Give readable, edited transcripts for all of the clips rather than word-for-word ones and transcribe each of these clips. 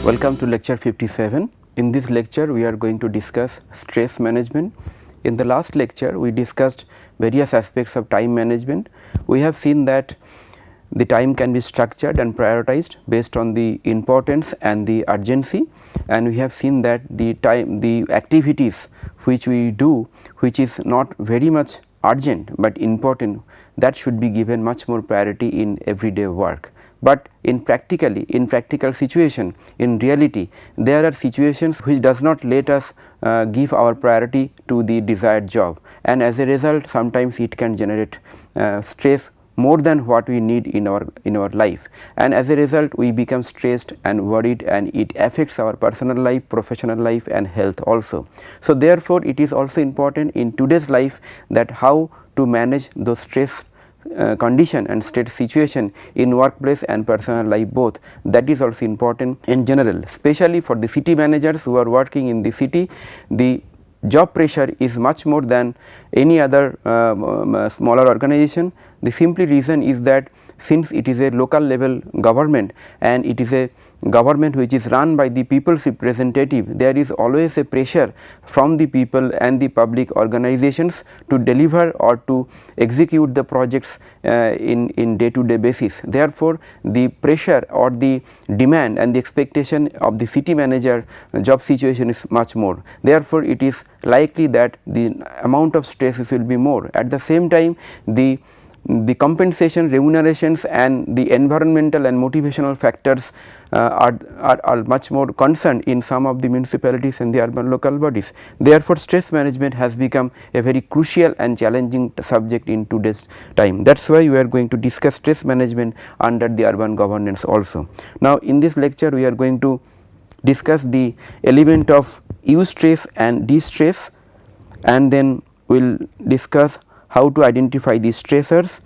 Welcome to lecture 57. In this lecture we are going to discuss stress management. In the last lecture we discussed various aspects of time management. We have seen that the time can be structured and prioritized based on the importance and the urgency, and we have seen that the activities which we do which is not very much urgent but important, that should be given much more priority in everyday work. But in practical situation, in reality, there are situations which does not let us give our priority to the desired job, and as a result sometimes it can generate stress more than what we need in our life, and as a result we become stressed and worried, and it affects our personal life, professional life and health also. So therefore it is also important in today's life that how to manage those stress condition and state situation in workplace and personal life both. That is also important in general, especially for the city managers who are working in the city. The job pressure is much more than any other smaller organization. The simple reason is that since it is a local level government and it is a government which is run by the people's representative, there is always a pressure from the people and the public organizations to deliver or to execute the projects in day to day basis. Therefore the pressure or the demand and the expectation of the city manager job situation is much more. Therefore it is likely that the amount of stresses will be more. At the same time the compensation, remunerations and the environmental and motivational factors are much more concerned in some of the municipalities and the urban local bodies. Therefore stress management has become a very crucial and challenging subject in today's time. That is why we are going to discuss stress management under the urban governance also. Now in this lecture we are going to discuss the element of eustress and distress, and then we will discuss how to identify the stressors,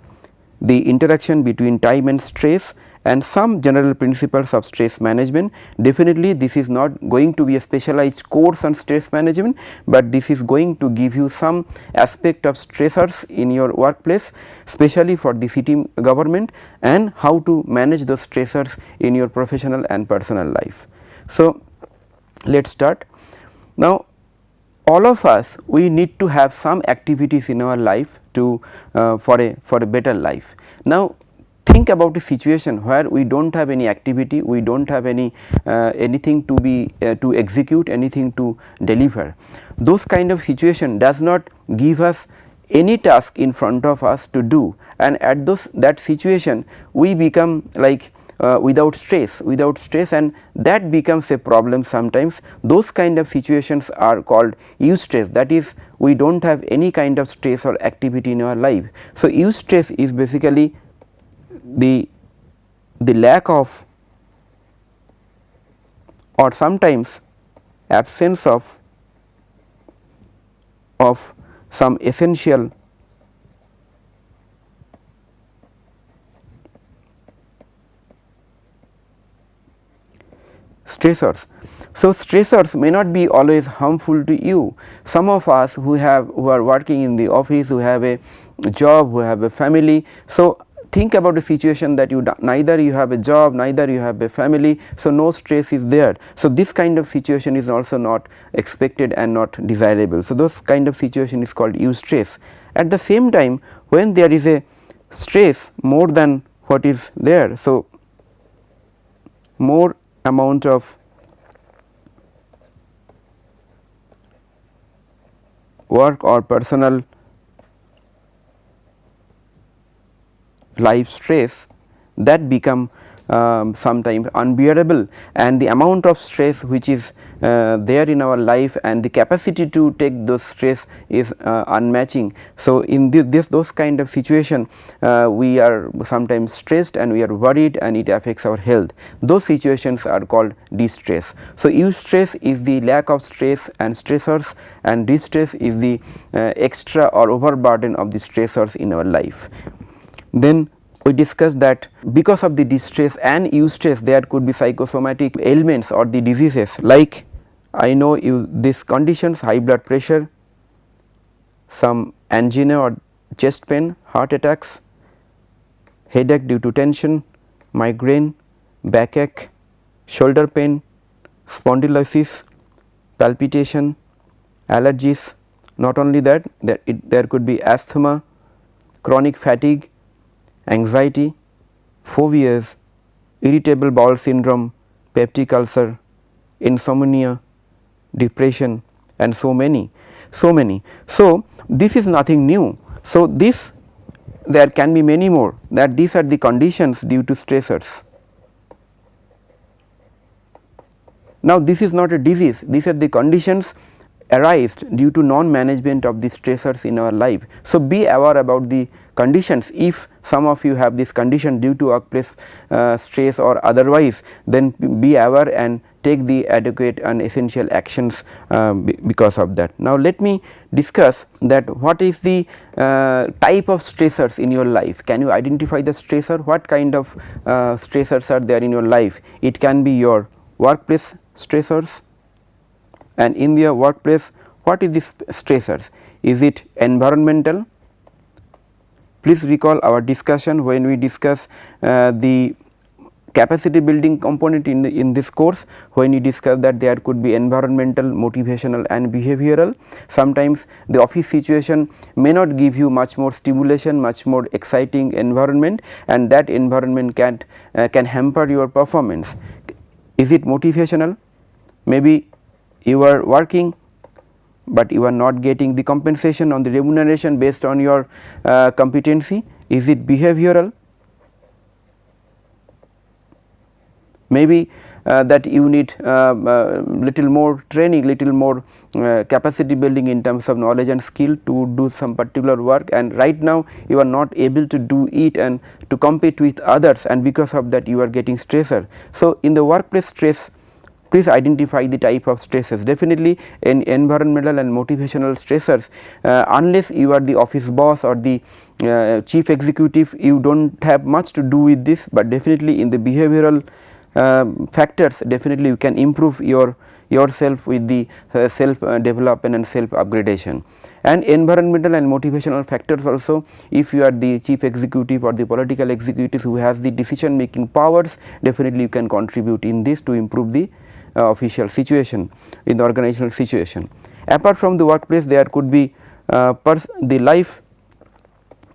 the interaction between time and stress, and some general principles of stress management. Definitely this is not going to be a specialized course on stress management, but this is going to give you some aspect of stressors in your workplace, especially for the city government, and how to manage those stressors in your professional and personal life. So let us start. Now all of us, we need to have some activities in our life to for a better life. Now think about a situation where we do not have any activity, we do not have any anything to be to execute, anything to deliver. Those kind of situation does not give us any task in front of us to do, and at that situation we become like without stress, and that becomes a problem sometimes. Those kind of situations are called eustress, that is we do not have any kind of stress or activity in our life. So eustress is basically the lack of or sometimes absence of some essential stressors. So stressors may not be always harmful to you. Some of us who are working in the office, who have a job, who have a family, so think about a situation that neither you have a job, neither you have a family, so no stress is there. So this kind of situation is also not expected and not desirable. So those kind of situation is called eustress. At the same time, when there is a stress more than what is there, so more amount of work or personal life stress, that become sometimes unbearable, and the amount of stress which is there in our life and the capacity to take those stress is unmatching. So in those kind of situation we are sometimes stressed and we are worried and it affects our health. Those situations are called distress. So eustress is the lack of stress and stressors, and distress is the extra or overburden of the stressors in our life. Then we discussed that because of the distress and eustress there could be psychosomatic ailments or the diseases, like I know these conditions: high blood pressure, some angina or chest pain, heart attacks, headache due to tension, migraine, backache, shoulder pain, spondylosis, palpitation, allergies. Not only that, there could be asthma, chronic fatigue, anxiety, phobias, irritable bowel syndrome, peptic ulcer, insomnia, depression, and so many. So, this is nothing new. So, there can be many more, that these are the conditions due to stressors. Now, this is not a disease, these are the conditions arised due to non-management of the stressors in our life. So, be aware about the conditions. If some of you have this condition due to workplace stress or otherwise, then be aware and take the adequate and essential actions because of that. Now, let me discuss that what is the type of stressors in your life. Can you identify the stressor? What kind of stressors are there in your life? It can be your workplace stressors, and in the workplace what is this stressors? Is it environmental? Please recall our discussion when we discuss the capacity building component in this course, when we discuss that there could be environmental, motivational and behavioral. Sometimes the office situation may not give you much more stimulation, much more exciting environment, and that environment can hamper your performance. Is it motivational? Maybe you are working, but you are not getting the compensation on the remuneration based on your competency. Is it behavioral? Maybe that you need little more training, little more capacity building in terms of knowledge and skill to do some particular work, and right now you are not able to do it and to compete with others, and because of that you are getting stressor. So, in the workplace stress, please identify the type of stresses. Definitely in environmental and motivational stressors, unless you are the office boss or the chief executive, you do not have much to do with this, but definitely in the behavioral factors, definitely you can improve yourself with the self development and self upgradation. And environmental and motivational factors also, if you are the chief executive or the political executive who has the decision making powers, definitely you can contribute in this to improve the official situation, in the organizational situation. Apart from the workplace, there could be the life,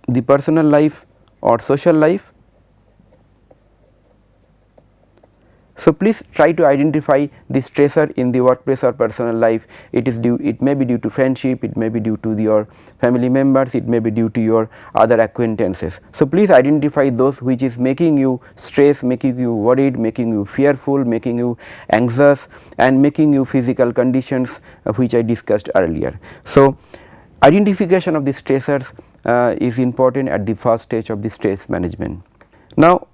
the personal life or social life. So, please try to identify the stressor in the workplace or personal life. It may be due to friendship, it may be due to your family members, it may be due to your other acquaintances. So, please identify those which is making you stressed, making you worried, making you fearful, making you anxious, and making you physical conditions which I discussed earlier. So, identification of the stressors is important at the first stage of the stress management. Now,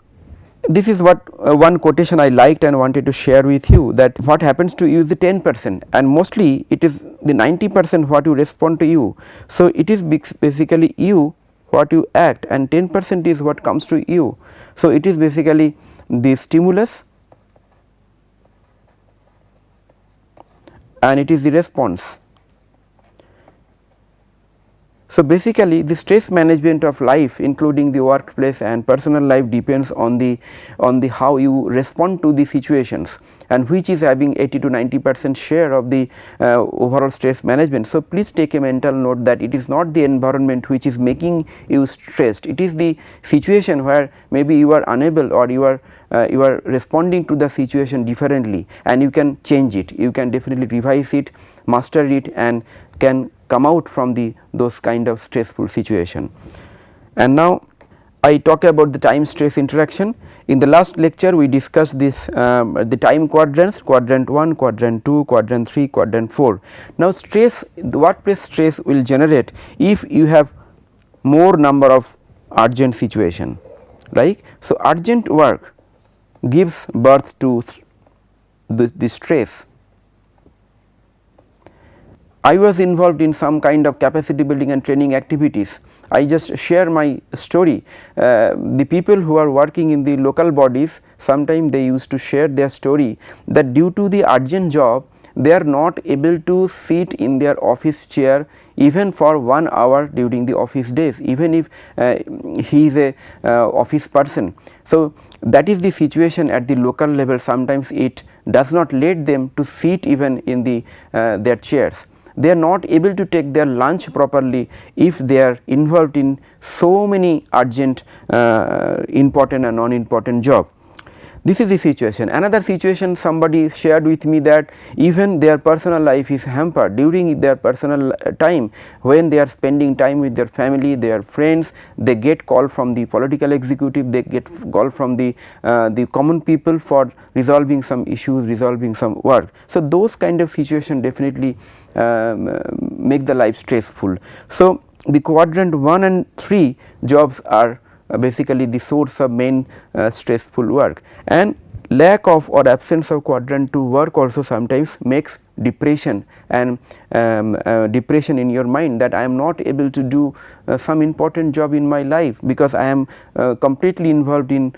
this is what one quotation I liked and wanted to share with you, that what happens to you is the 10%, and mostly it is the 90% what you respond to you. So, it is basically you what you act, and 10% is what comes to you. So, it is basically the stimulus and it is the response. So, basically the stress management of life, including the workplace and personal life, depends on the how you respond to the situations, and which is having 80 to 90% share of the overall stress management. So, please take a mental note that it is not the environment which is making you stressed, it is the situation where maybe you are unable or you are responding to the situation differently, and you can change it, you can definitely revise it, master it, and can come out from those kind of stressful situation. And now I talk about the time stress interaction. In the last lecture we discussed this the time quadrants, quadrant 1, quadrant 2, quadrant 3, quadrant 4. Now, the workplace stress will generate if you have more number of urgent situation, right. So, urgent work gives birth to the stress. I was involved in some kind of capacity building and training activities. I just share my story. The people who are working in the local bodies, sometimes they used to share their story that due to the urgent job, they are not able to sit in their office chair even for 1 hour during the office days, even if he is a office person. So, that is the situation at the local level. Sometimes it does not let them to sit even in the their chairs. They are not able to take their lunch properly if they are involved in so many urgent important and non-important job. This is the situation. Another situation, somebody shared with me that even their personal life is hampered during their personal time, when they are spending time with their family, their friends, they get call from the political executive, they get call from the common people for resolving some issues, resolving some work. So, those kind of situation definitely make the life stressful. So, the quadrant 1 and 3 jobs are basically the source of main stressful work, and lack of or absence of quadrant 2 work also sometimes makes depression and depression in your mind, that I am not able to do some important job in my life because I am completely involved in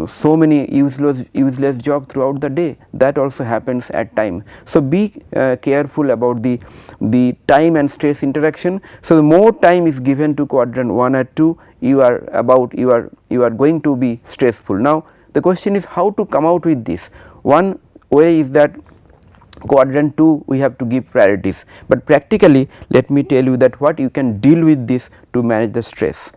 so many useless job throughout the day. That also happens at time. So, be careful about the time and stress interaction. So, the more time is given to quadrant 1 or 2, you are going to be stressful. Now, the question is how to come out with this. One way is that quadrant 2 we have to give priorities, but practically let me tell you that what you can deal with this to manage the stress.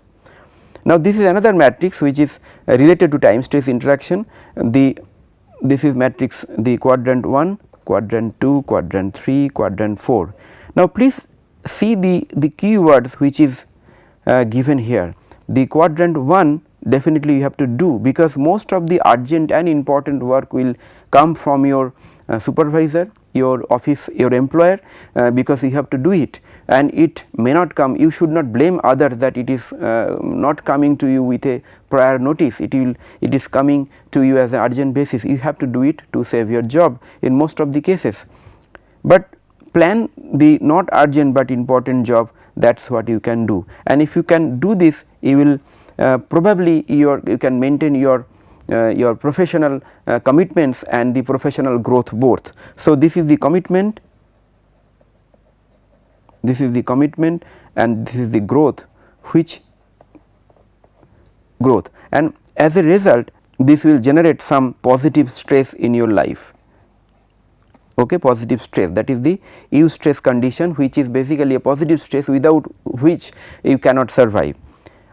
Now, this is another matrix which is related to time stress interaction. This is matrix the quadrant 1, quadrant 2, quadrant 3, quadrant 4. Now, please see the keywords which is given here. The quadrant 1 definitely you have to do, because most of the urgent and important work will come from your supervisor, your office, your employer, because you have to do it, and it may not come. You should not blame others that it is not coming to you with a prior notice. It is coming to you as an urgent basis. You have to do it to save your job in most of the cases, but plan the not urgent but important job. That is what you can do, and if you can do this, you will probably you can maintain your professional commitments and the professional growth both. So, this is the commitment, this is the commitment, and this is the growth, and as a result this will generate some positive stress in your life. Okay, positive stress, that is the eustress condition, which is basically a positive stress without which you cannot survive.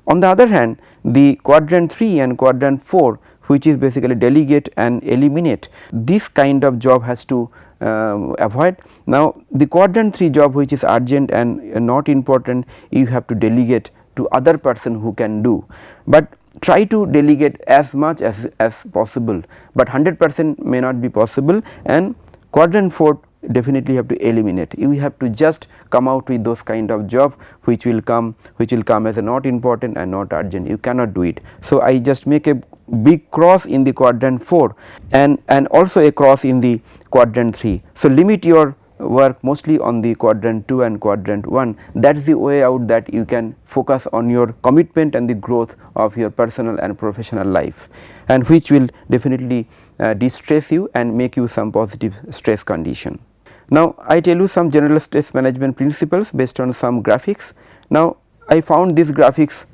On the other hand, the quadrant 3 and quadrant 4, which is basically delegate and eliminate, this kind of job has to avoid. Now, the quadrant 3 job, which is urgent and not important, you have to delegate to other person who can do, but try to delegate as much as possible, but 100% may not be possible, and quadrant 4 definitely have to eliminate. You have to just come out with those kind of job which will come as a not important and not urgent. You cannot do it. So, I just make a big cross in the quadrant 4 and also a cross in the quadrant 3. So, limit your work mostly on the quadrant 2 and quadrant 1. That is the way out that you can focus on your commitment and the growth of your personal and professional life, and which will definitely de-stress you and make you some positive stress condition. Now, I tell you some general stress management principles based on some graphics. Now, I found these graphics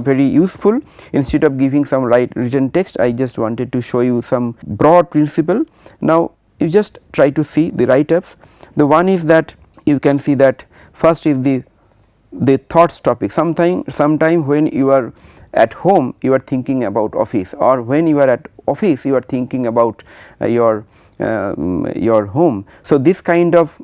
very useful. Instead of giving some written text, I just wanted to show you some broad principle. Now, you just try to see the write-ups. The one is that you can see that first is the thoughts topic. Sometime when you are at home, you are thinking about office, or when you are at office, you are thinking about your home. So, this kind of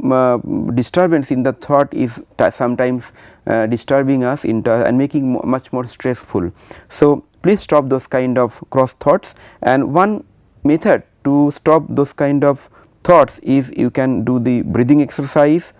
disturbance in the thought is sometimes disturbing us and making much more stressful. So, please stop those kind of cross thoughts, and one method to stop those kind of thoughts is you can do the breathing exercise.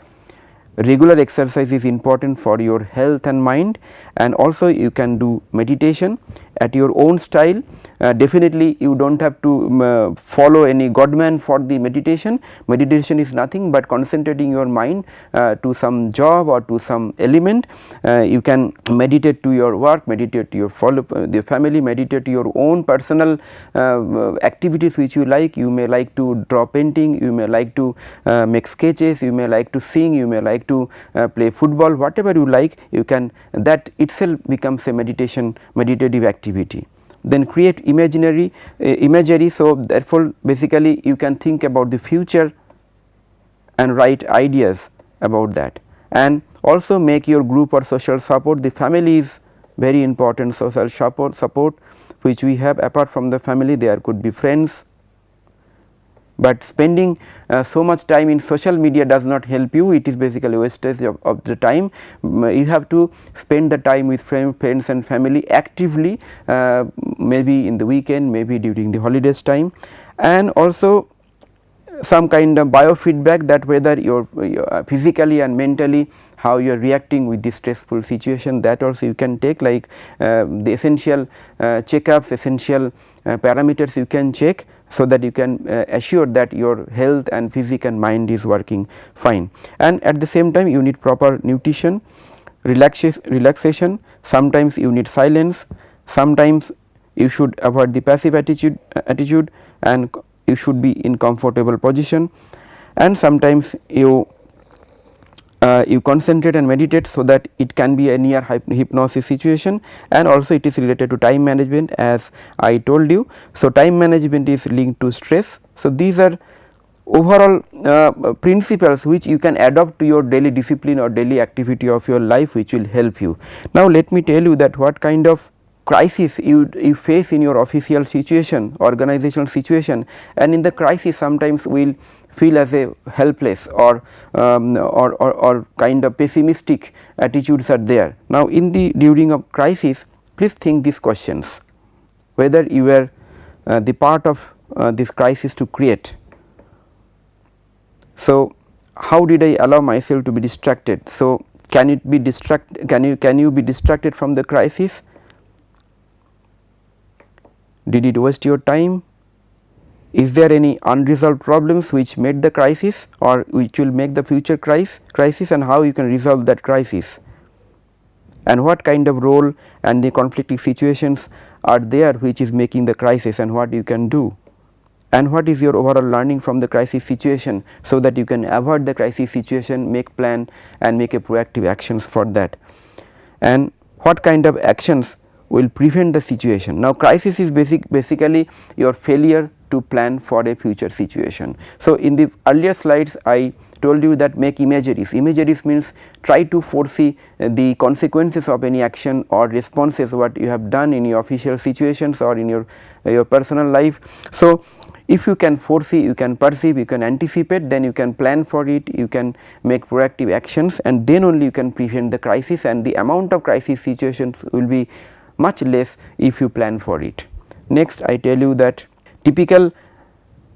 Regular exercise is important for your health and mind, and also you can do meditation. at your own style. Definitely you do not have to follow any godman for the meditation. Meditation is nothing but concentrating your mind to some job or to some element. You can meditate to your work, meditate to your the family, meditate to your own personal activities which you like. You may like to draw painting, you may like to make sketches, you may like to sing, you may like to play football, whatever you like, you can, that itself becomes a meditative activity. Then create imagery. So therefore basically you can think about the future and write ideas about that, and also make your group or social support. The family is very important social support which we have. Apart from the family, there could be friends, but spending so much time in social media does not help you. It is basically wastage of the time. You have to spend the time with friends and family actively, maybe in the weekend, maybe during the holidays time, and also some kind of biofeedback, that whether you are physically and mentally how you are reacting with this stressful situation, that also you can take, like the essential checkups, essential parameters you can check, so that you can assure that your health and physique and mind is working fine. And at the same time you need proper nutrition, relaxation, sometimes you need silence, sometimes you should avoid the passive attitude and you should be in comfortable position, and sometimes you concentrate and meditate, so that it can be a near hypnosis situation. And also it is related to time management, as I told you. So time management is linked to stress. So these are overall principles which you can adopt to your daily discipline or daily activity of your life, which will help you. Now let me tell you that what kind of crisis you face in your official situation, organizational situation, and in the crisis sometimes we will feel as a helpless or kind of pessimistic attitudes are there. Now in the during a crisis, please think these questions, whether you were the part of this crisis to create. So how did I allow myself to be distracted? So can it be can you be distracted from the crisis? Did it waste your time? Is there any unresolved problems which made the crisis or which will make the future crisis, and how you can resolve that crisis? And what kind of role and the conflicting situations are there which is making the crisis, and what you can do? And what is your overall learning from the crisis situation, so that you can avoid the crisis situation, make plan and make a proactive actions for that? And what kind of actions will prevent the situation? Now crisis is basically your failure to plan for a future situation. So in the earlier slides I told you that make imageries. Imageries means try to foresee the consequences of any action or responses what you have done in your official situations or in your personal life. So if you can foresee, you can perceive, you can anticipate, then you can plan for it, you can make proactive actions, and then only you can prevent the crisis, and the amount of crisis situations will be much less if you plan for it. Next I tell you that typical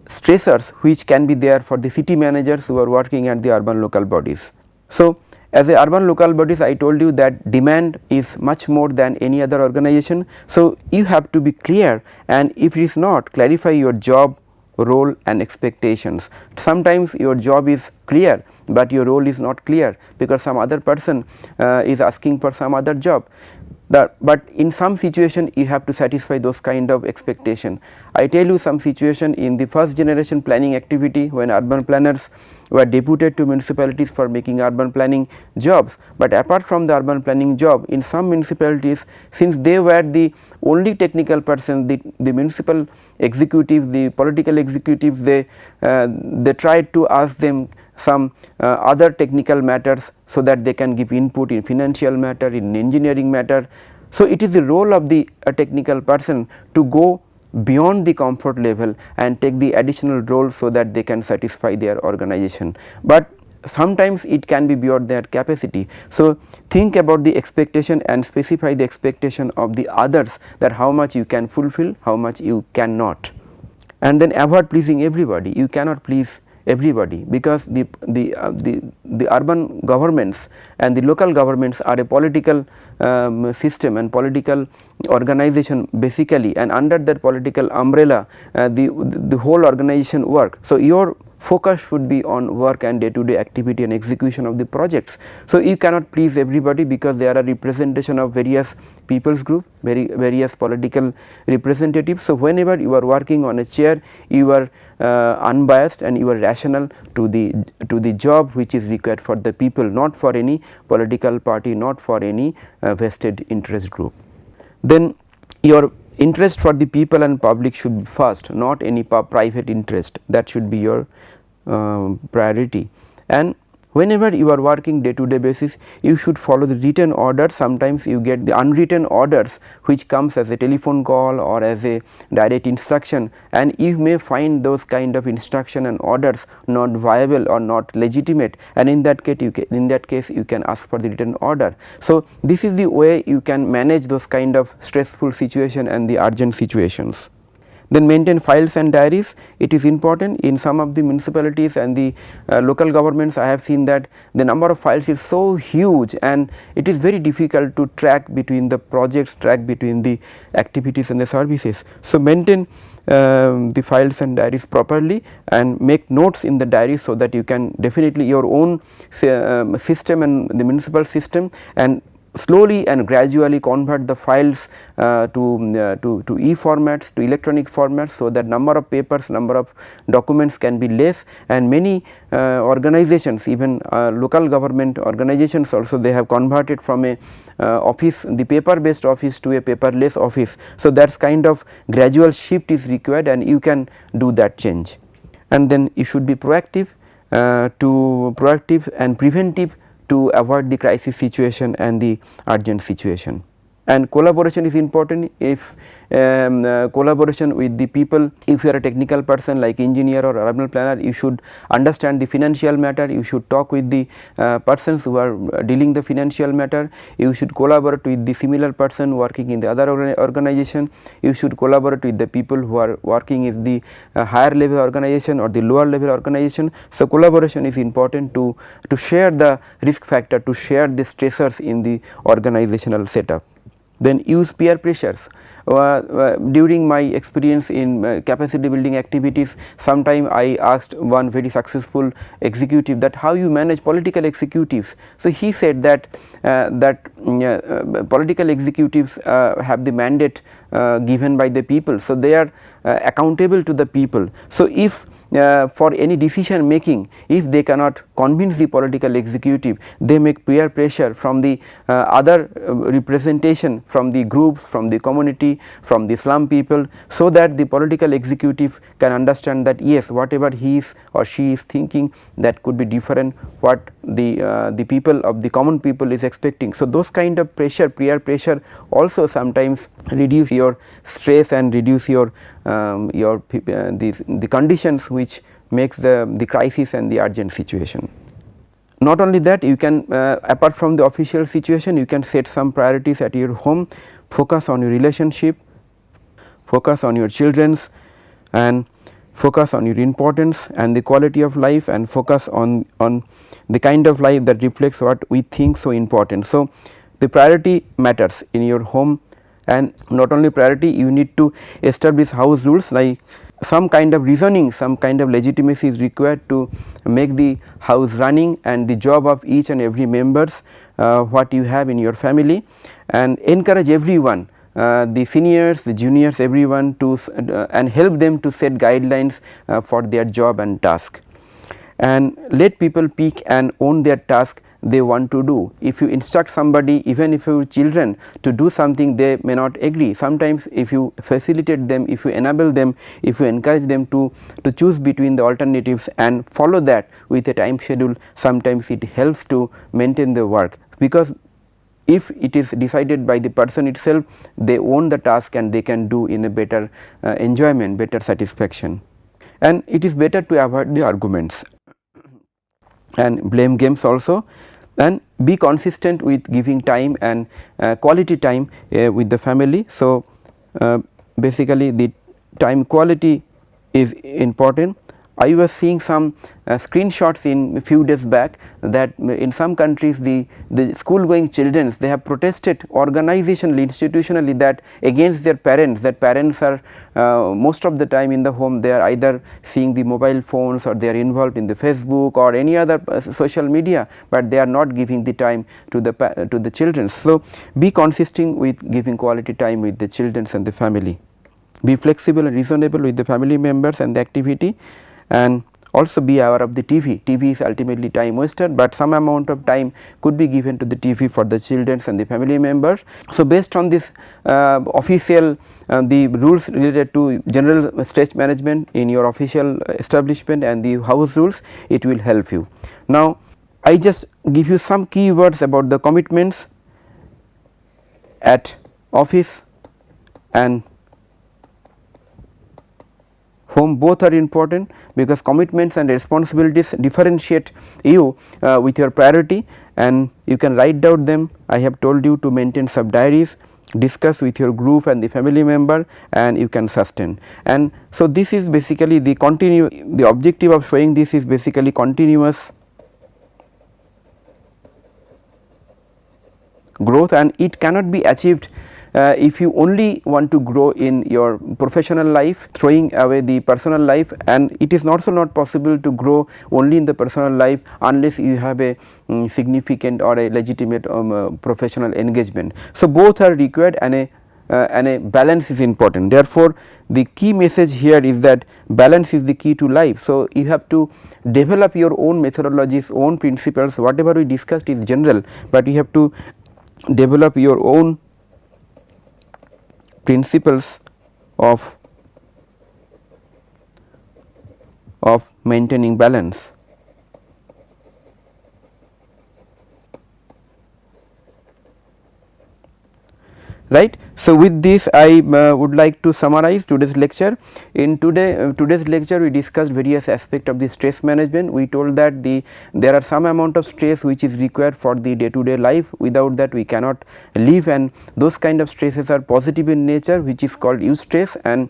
stressors which can be there for the city managers who are working at the urban local bodies. So as a urban local bodies, I told you that demand is much more than any other organization. So you have to be clear, and if it is not, clarify your job, role and expectations. Sometimes your job is clear, but your role is not clear because some other person is asking for some other job. But in some situation you have to satisfy those kind of expectation. I tell you some situation in the first generation planning activity when urban planners were deputed to municipalities for making urban planning jobs, but apart from the urban planning job, in some municipalities, since they were the only technical person, the municipal executives, the political executives, they tried to ask them some other technical matters so that they can give input in financial matter, in engineering matter. So it is the role of the technical person to go beyond the comfort level and take the additional role so that they can satisfy their organization, but sometimes it can be beyond their capacity. So think about the expectation and specify the expectation of the others, that how much you can fulfill, how much you cannot, and then avoid pleasing everybody. You cannot please everybody, because the urban governments and the local governments are a political system and political organization basically, and under that political umbrella the whole organization work. So, your focus should be on work and day to day activity and execution of the projects. So, you cannot please everybody, because there are representation of various people's group, various political representatives. So, whenever you are working on a chair, you are unbiased and you are rational to the job which is required for the people, not for any political party, not for any vested interest group. Then your interest for the people and public should be first, not any private interest. That should be your priority. And whenever you are working day to day basis, you should follow the written order. Sometimes you get the unwritten orders which comes as a telephone call or as a direct instruction, and you may find those kind of instruction and orders not viable or not legitimate, and in that case you can ask for the written order. So, this is the way you can manage those kind of stressful situation and the urgent situations. Then maintain files and diaries. It is important in some of the municipalities and the local governments. I have seen that the number of files is so huge, and it is very difficult to track between the projects, track between the activities and the services. So, maintain the files and diaries properly and make notes in the diary, so that you can definitely your own system and the municipal system, and slowly and gradually convert the files to e-formats, to electronic formats, so that number of papers, number of documents can be less. And many organizations, even local government organizations also, they have converted from a office, the paper based office, to a paperless office. So, that is kind of gradual shift is required, and you can do that change. And then you should be proactive and preventive to avoid the crisis situation and the urgent situation. And collaboration is important. If collaboration with the people, if you are a technical person like engineer or urban planner, you should understand the financial matter, you should talk with the persons who are dealing the financial matter, you should collaborate with the similar person working in the other organization, you should collaborate with the people who are working in the higher level organization or the lower level organization. So, collaboration is important to share the risk factor, to share the stressors in the organizational setup. Then use peer pressures. During my experience in capacity building activities, sometime I asked one very successful executive that how you manage political executives. So, he said that political executives have the mandate given by the people. So, they are accountable to the people. So, if for any decision making, if they cannot convince the political executive, they make peer pressure from the other representation, from the groups, from the community, from the slum people, so that the political executive can understand that yes, whatever he is or she is thinking, that could be different what the people of the common people is expecting. So, those kind of pressure, peer pressure also sometimes reduce your stress and reduce your the conditions which makes the crisis and the urgent situation. Not only that, you can apart from the official situation, you can set some priorities at your home, focus on your relationship, focus on your children's, and focus on your importance and the quality of life, and focus on the kind of life that reflects what we think so important. So, the priority matters in your home, and not only priority, you need to establish house rules, like some kind of reasoning, some kind of legitimacy is required to make the house running, and the job of each and every members what you have in your family, and encourage everyone, the seniors, the juniors, everyone to and help them to set guidelines for their job and task, and let people pick and own their task they want to do. If you instruct somebody, even if your children, to do something they may not agree, sometimes if you facilitate them, if you enable them, if you encourage them to choose between the alternatives and follow that with a time schedule, sometimes it helps to maintain the work, because if it is decided by the person itself, they own the task and they can do in a better enjoyment, better satisfaction. And it is better to avoid the arguments and blame games also, and be consistent with giving time and quality time with the family. So, basically the time quality is important. I was seeing some screenshots in a few days back that in some countries the school going children, they have protested organizationally, institutionally, that against their parents, that parents are most of the time in the home, they are either seeing the mobile phones or they are involved in the Facebook or any other social media, but they are not giving the time to the children. So, be consistent with giving quality time with the children and the family. Be flexible and reasonable with the family members and the activity, and also be aware of the TV. TV is ultimately time waster, but some amount of time could be given to the TV for the children and the family members. So, based on this official the rules related to general stress management in your official establishment and the house rules, it will help you. Now, I just give you some key words about the commitments at office and home. Both are important because commitments and responsibilities differentiate you with your priority, and you can write down them. I have told you to maintain sub diaries, discuss with your group and the family member, and you can sustain. And so, this is basically the the objective of showing this is basically continuous growth, and it cannot be achieved if you only want to grow in your professional life, throwing away the personal life, and it is also not possible to grow only in the personal life unless you have a significant or a legitimate professional engagement. So, both are required, and a balance is important. Therefore, the key message here is that balance is the key to life. So, you have to develop your own methodologies, own principles. Whatever we discussed is general, but you have to develop your own principles of maintaining balance. Right. So, with this I would like to summarize today's lecture. In today's lecture we discussed various aspects of the stress management. We told that there are some amount of stress which is required for the day to day life, without that we cannot live, and those kind of stresses are positive in nature, which is called eustress, and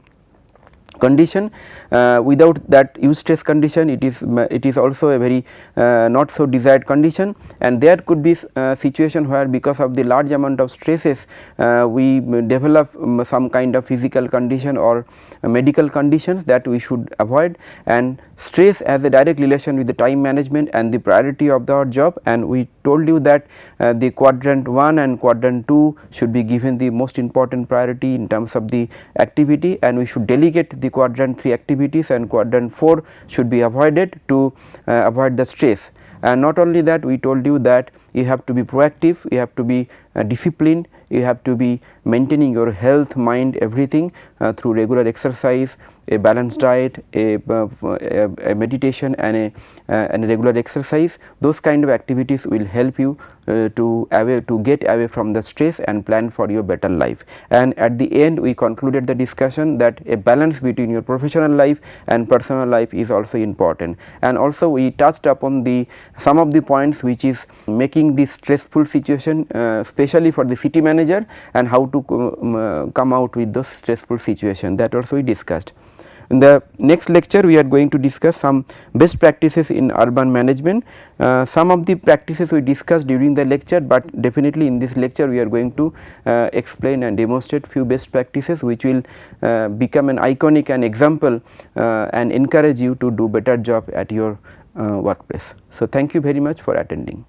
condition. Without that eustress condition, it is also a very not so desired condition, and there could be situation where because of the large amount of stresses we develop some kind of physical condition or medical conditions that we should avoid. And stress has a direct relation with the time management and the priority of our job, and we told you that the quadrant 1 and quadrant 2 should be given the most important priority in terms of the activity, and we should delegate the quadrant 3 activities, and quadrant 4 should be avoided to avoid the stress. And not only that, we told you that you have to be proactive, you have to be disciplined, you have to be maintaining your health, mind, everything through regular exercise, a balanced diet, a meditation, and a regular exercise. Those kind of activities will help you to get away from the stress and plan for your better life. And at the end, we concluded the discussion that a balance between your professional life and personal life is also important. And also we touched upon some of the points which is making this stressful situation, especially for the city manager, and how to come out with those stressful situation, that also we discussed. In the next lecture, we are going to discuss some best practices in urban management. Some of the practices we discussed during the lecture, but definitely in this lecture we are going to explain and demonstrate few best practices which will become an iconic and example and encourage you to do better job at your workplace. So, thank you very much for attending.